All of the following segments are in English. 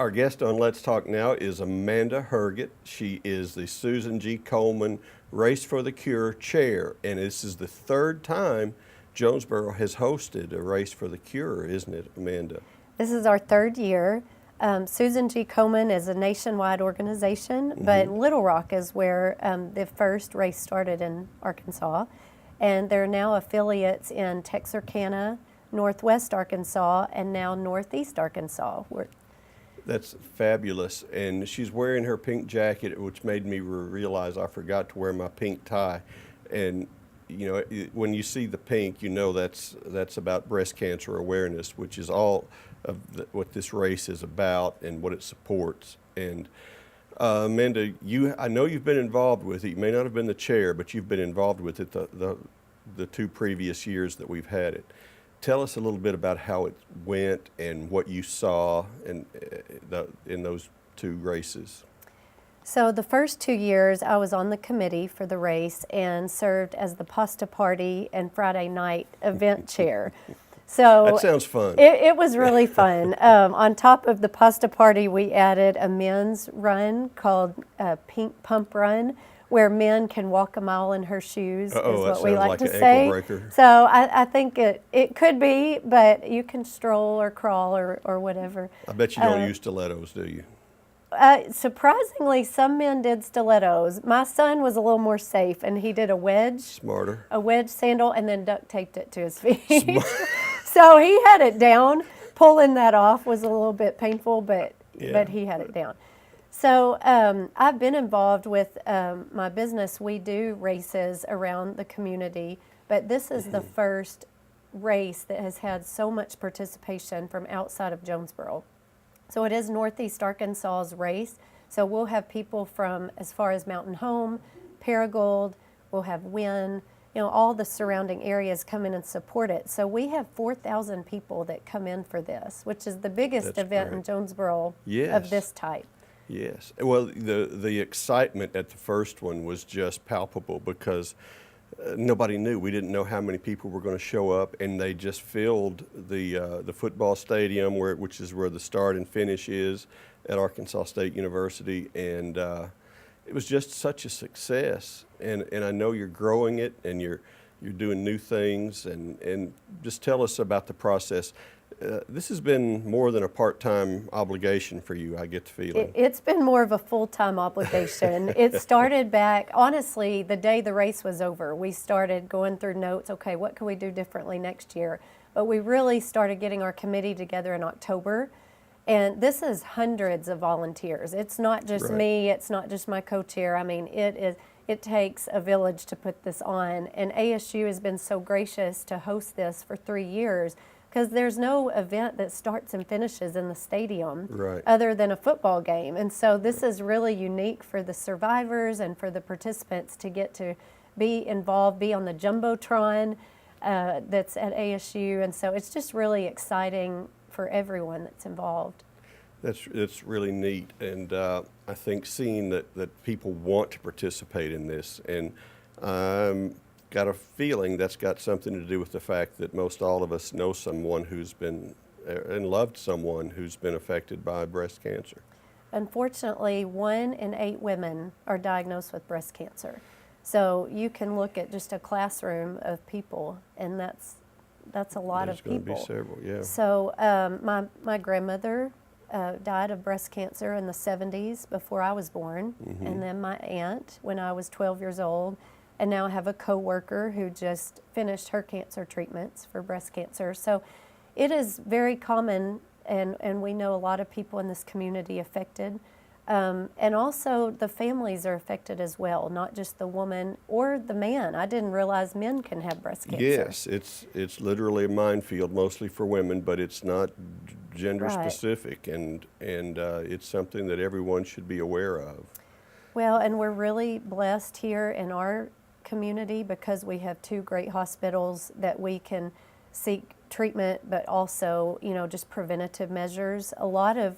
Our guest on Let's Talk Now is Amanda Herget. She is the Susan G. Komen Race for the Cure chair, and this is the third time Jonesboro has hosted a Race for the Cure, isn't it, Amanda? This is our third year. Susan G. Komen is a nationwide organization, but Little Rock is where the first race started in Arkansas. And there are now affiliates in Texarkana, Northwest Arkansas, and now Northeast Arkansas. That's fabulous. And she's wearing her pink jacket, which made me realize I forgot to wear my pink tie. And you know, when you see the pink, you know that's about breast cancer awareness, which is all of what this race is about and what it supports. And Amanda, I know you've been involved with it. You may not have been the chair, but you've been involved with it the two previous years that we've had it. Tell us a little bit about how it went and what you saw in those two races. So the first 2 years I was on the committee for the race and served as the pasta party and Friday night event chair. So that sounds fun. It was really fun. On top of the pasta party, we added a men's run called Pink Pump Run, where men can walk a mile in her shoes, is what we like to say. So I think it could be, but you can stroll or crawl or whatever. I bet you don't use stilettos, do you? Surprisingly, some men did stilettos. My son was a little more safe, and he did a wedge. Smarter. A wedge sandal, and then duct taped it to his feet. So he had it down. Pulling that off was a little bit painful, but he had it down. So I've been involved with my business. We do races around the community, but this is the first race that has had so much participation from outside of Jonesboro. So it is Northeast Arkansas's race. So we'll have people from as far as Mountain Home, Paragould, we'll have Wynn, all the surrounding areas come in and support it. So we have 4,000 people that come in for this, which is the biggest event in Jonesboro of this type. Yes. Well, the excitement at the first one was just palpable because nobody knew. We didn't know how many people were going to show up, and they just filled the football stadium, which is where the start and finish is at Arkansas State University, and it was just such a success. And I know you're growing it, and you're doing new things, and just tell us about the process. This has been more than a part-time obligation for you, I get the feeling. It's been more of a full-time obligation. It started back, honestly, the day the race was over. We started going through notes, okay, what can we do differently next year? But we really started getting our committee together in October. And this is hundreds of volunteers. It's not just me, it's not just my co-chair. I mean, it takes a village to put this on. And ASU has been so gracious to host this for 3 years, because there's no event that starts and finishes in the stadium other than a football game. And so this is really unique for the survivors and for the participants to get to be involved, be on the Jumbotron that's at ASU. And so it's just really exciting for everyone that's involved. It's really neat. And I think seeing that people want to participate in this, and got a feeling that's got something to do with the fact that most all of us know someone who's been and loved someone who's been affected by breast cancer. Unfortunately, 1 in 8 women are diagnosed with breast cancer. So you can look at just a classroom of people, and that's a lot of people. There's going to be several, yeah. So my grandmother died of breast cancer in the 70s before I was born, and then my aunt when I was 12 years old. And now I have a coworker who just finished her cancer treatments for breast cancer. So it is very common, and we know a lot of people in this community affected. And also the families are affected as well, not just the woman or the man. I didn't realize men can have breast cancer. Yes, it's literally a minefield, mostly for women, but it's not gender specific, and it's something that everyone should be aware of. Well, and we're really blessed here in our community because we have 2 great hospitals that we can seek treatment, but also, just preventative measures. A lot of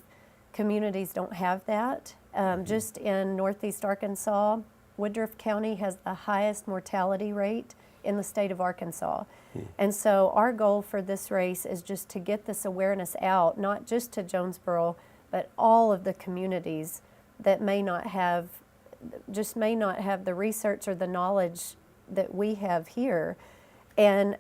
communities don't have that. Just in Northeast Arkansas, Woodruff County has the highest mortality rate in the state of Arkansas. And so our goal for this race is just to get this awareness out, not just to Jonesboro, but all of the communities that may not have the research or the knowledge that we have here. And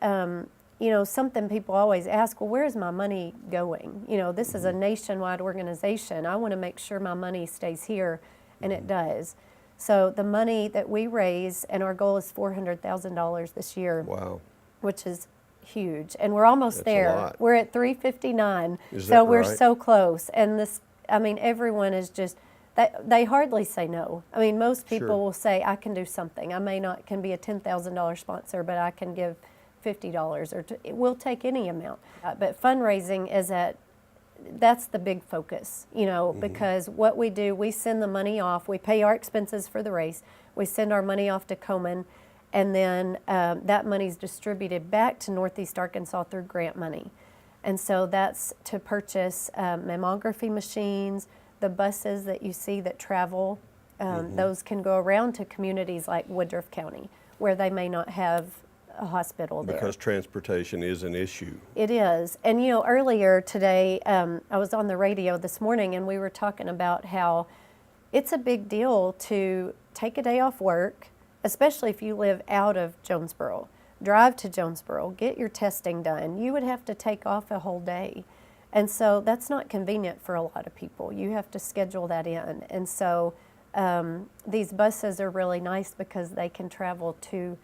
something people always ask, well, where is my money going? This is a nationwide organization. I want to make sure my money stays here, and it does. So the money that we raise, and our goal is $400,000 this year. Wow. Which is huge. And we're almost That's there. a lot. We're at 359. Is so that we're right? so close. And everyone is just, they hardly say no. I mean, most people Sure. will say, I can do something. I can be a $10,000 sponsor, but I can give $50 or we'll take any amount. But fundraising that's the big focus, because what we do, we send the money off, we pay our expenses for the race, we send our money off to Komen, and then that money is distributed back to Northeast Arkansas through grant money. And so that's to purchase mammography machines, the buses that you see that travel, those can go around to communities like Woodruff County, where they may not have a hospital there. Because transportation is an issue. It is. And earlier today, I was on the radio this morning, and we were talking about how it's a big deal to take a day off work, especially if you live out of Jonesboro. Drive to Jonesboro, get your testing done. You would have to take off a whole day. And so that's not convenient for a lot of people. You have to schedule that in. And so these buses are really nice because they can travel to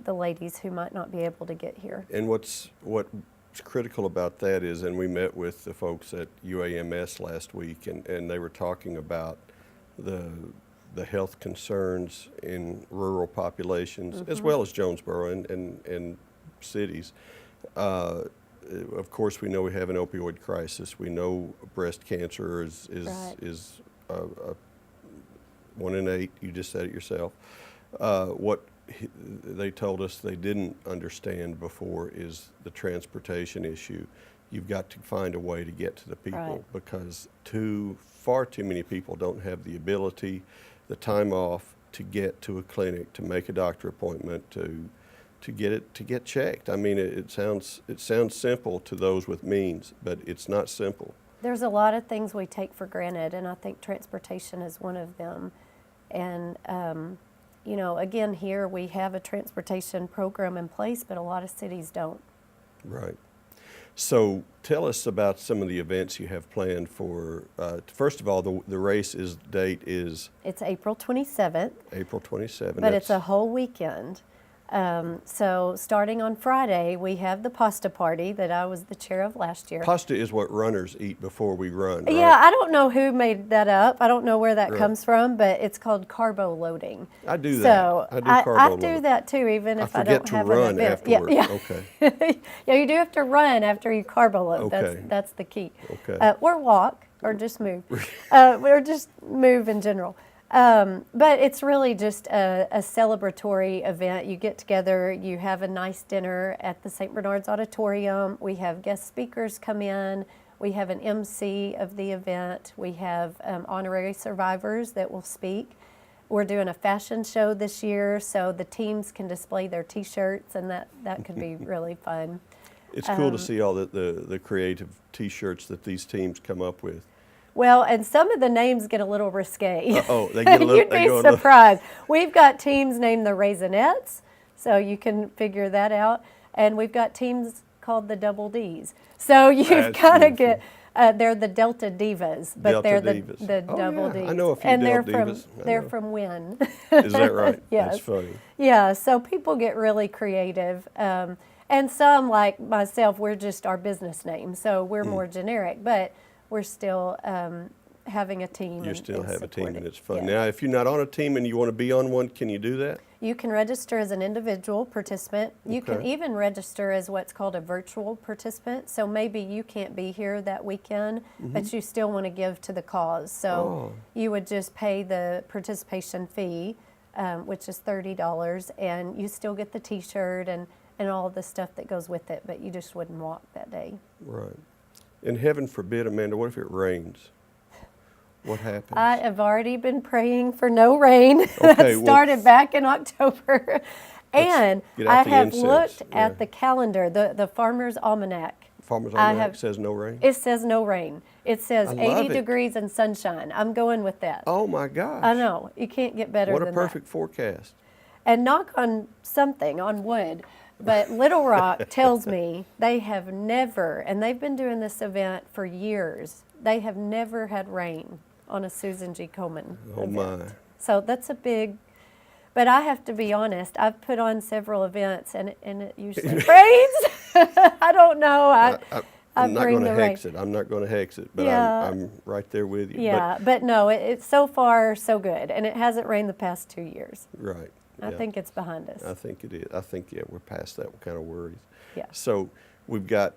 the ladies who might not be able to get here. And what's critical about that is, and we met with the folks at UAMS last week, and they were talking about the health concerns in rural populations, as well as Jonesboro and cities. Of course, we know we have an opioid crisis. We know breast cancer is right. 1 in 8. You just said it yourself. What they told us they didn't understand before is the transportation issue. You've got to find a way to get to the people, right. because far too many people don't have the ability, the time off to get to a clinic, to make a doctor appointment, to get checked. I mean, it sounds simple to those with means, but it's not simple. There's a lot of things we take for granted, and I think transportation is one of them. And again, here we have a transportation program in place, but a lot of cities don't. Right. So tell us about some of the events you have planned for, first of all, the race's date is? It's April 27th. April 27th. But it's a whole weekend. So starting on Friday, we have the pasta party that I was the chair of last year. Pasta is what runners eat before we run, right? Yeah, I don't know who made that up. I don't know where that Right. comes from, but it's called carbo loading. I do that. So I do carbo loading. do that too, even if I forget don't to have run an event. afterward. Yeah. Okay. Yeah, you do have to run after you carbo load. Okay. That's the key. Okay. Or walk, or just move. Or just move in general. But it's really just a celebratory event. You get together, you have a nice dinner at the St. Bernard's Auditorium. We have guest speakers come in. We have an MC of the event. We have honorary survivors that will speak. We're doing a fashion show this year, so the teams can display their T-shirts, and that could be really fun. It's cool to see all the creative T-shirts that these teams come up with. Well, and some of the names get a little risque. Oh, they get a little. You'd be surprised. We've got teams named the Raisinets, so you can figure that out. And we've got teams called the Double Ds. So you've got to get, they're the Delta Divas, but Delta they're Divas. the Double Yeah, Ds. I know a few and Delta they're Divas. they're from Wynn. Is that right? Yes. That's funny. Yeah, so people get really creative. And some, like myself, we're just our business name, so we're more generic, but we're still having a team. You still have a team, support and it. it's fun. Yeah. Now, if you're not on a team and you want to be on one, can you do that? You can register as an individual participant. You can Okay. even register as what's called a virtual participant. So maybe you can't be here that weekend, but you still want to give to the cause. So you would just pay the participation fee, which is $30, and you still get the T-shirt and all the stuff that goes with it, but you just wouldn't walk that day. Right. And heaven forbid, Amanda, what if it rains? What happens? I have already been praying for no rain. Okay, That started back in October. And get out I the have incense. looked Yeah. at the calendar, the Farmer's Almanac. Farmer's I Almanac have- says no rain? It says no rain. It says I love 80 it. degrees and sunshine. I'm going with that. Oh my gosh. I know. You can't get better What a than perfect forecast. that. And knock on something, on wood, but Little Rock tells me they have never, and they've been doing this event for years, they have never had rain on a Susan G. Komen Oh event. my. So that's a big, but I have to be honest, I've put on several events and it usually rains. I don't know. I'm not bring going to the rain. hex it. I'm not going to hex it, but Yeah. I'm right there with you. Yeah, but no, it's so far so good, and it hasn't rained the past 2 years. But, right. I yeah. think it's behind us. I think it is. I think we're past that kind of worries. Yeah. So we've got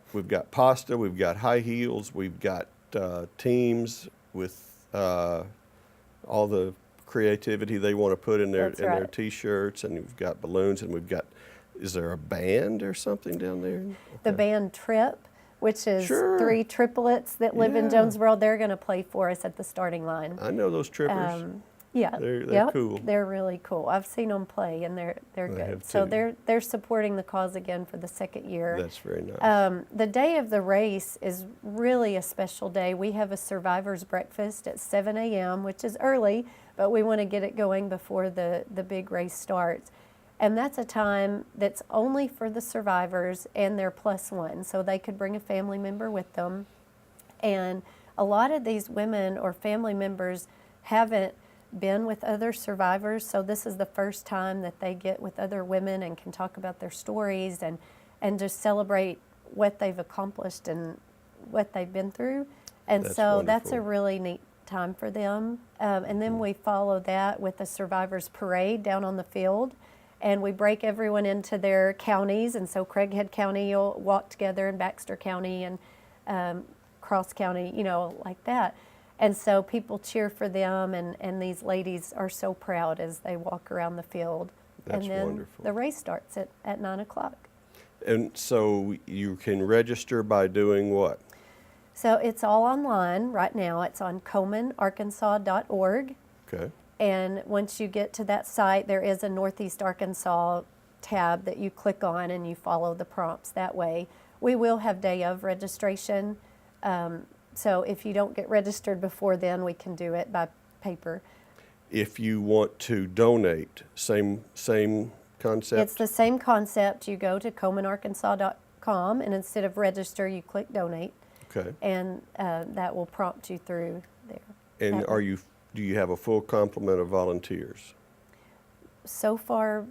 pasta, we've got high heels, we've got teams with all the creativity they want to put in their That's their right. T-shirts, and we've got balloons, and we've got. Is there a band or something down there? The Okay. band Trip, which is Sure. 3 triplets that live in Yeah. Jonesboro, they're going to play for us at the starting line. I know those trippers. Yeah, They're yep, cool. They're really cool. I've seen them play, and they're I good. have So too. they're supporting the cause again for the second year. That's very nice. The day of the race is really a special day. We have a survivors breakfast at 7 a.m., which is early, but we want to get it going before the big race starts. And that's a time that's only for the survivors and their +1, so they could bring a family member with them. And a lot of these women or family members haven't been with other survivors, so this is the first time that they get with other women and can talk about their stories and just celebrate what they've accomplished and what they've been through. And That's so that's a wonderful. really neat time for them. And then we follow that with the Survivors Parade down on the field. And we break everyone into their counties. And so Craighead County will walk together, and Baxter County and Cross County, like that. And so people cheer for them, and these ladies are so proud as they walk around the field. That's and then wonderful. the race starts at 9 o'clock. And so you can register by doing what? So it's all online right now. It's on KomenArkansas.org. Okay. And once you get to that site, there is a Northeast Arkansas tab that you click on, and you follow the prompts that way. We will have day of registration. So if you don't get registered before then, we can do it by paper. If you want to donate, same concept? It's the same concept. You go to KomenArkansas.com, and instead of register, you click donate, Okay. and that will prompt you through there. And That- do you have a full complement of volunteers? So far,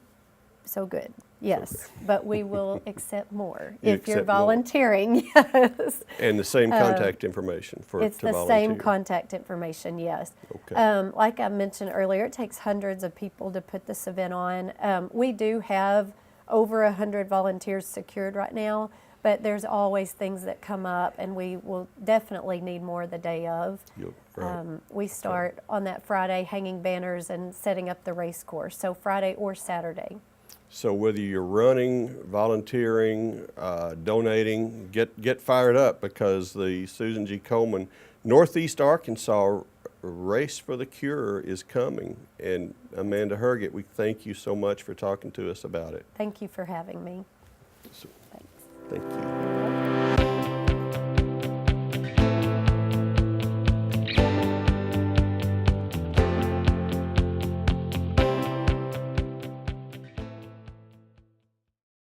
so good. Yes, but we will accept more You if you're accept more. volunteering. Yes, And the same contact information Um, it's to the volunteer? same contact information. Yes. Okay. Like I mentioned earlier, it takes hundreds of people to put this event on. We do have over 100 volunteers secured right now, but there's always things that come up, and we will definitely need more the day of. Right. We start on that Friday hanging banners and setting up the race course, so Friday or Saturday. So whether you're running, volunteering, donating, get fired up, because the Susan G. Komen Northeast Arkansas Race for the Cure is coming. And Amanda Herget, we thank you so much for talking to us about it. Thank you for having me. So, Thanks. thank you.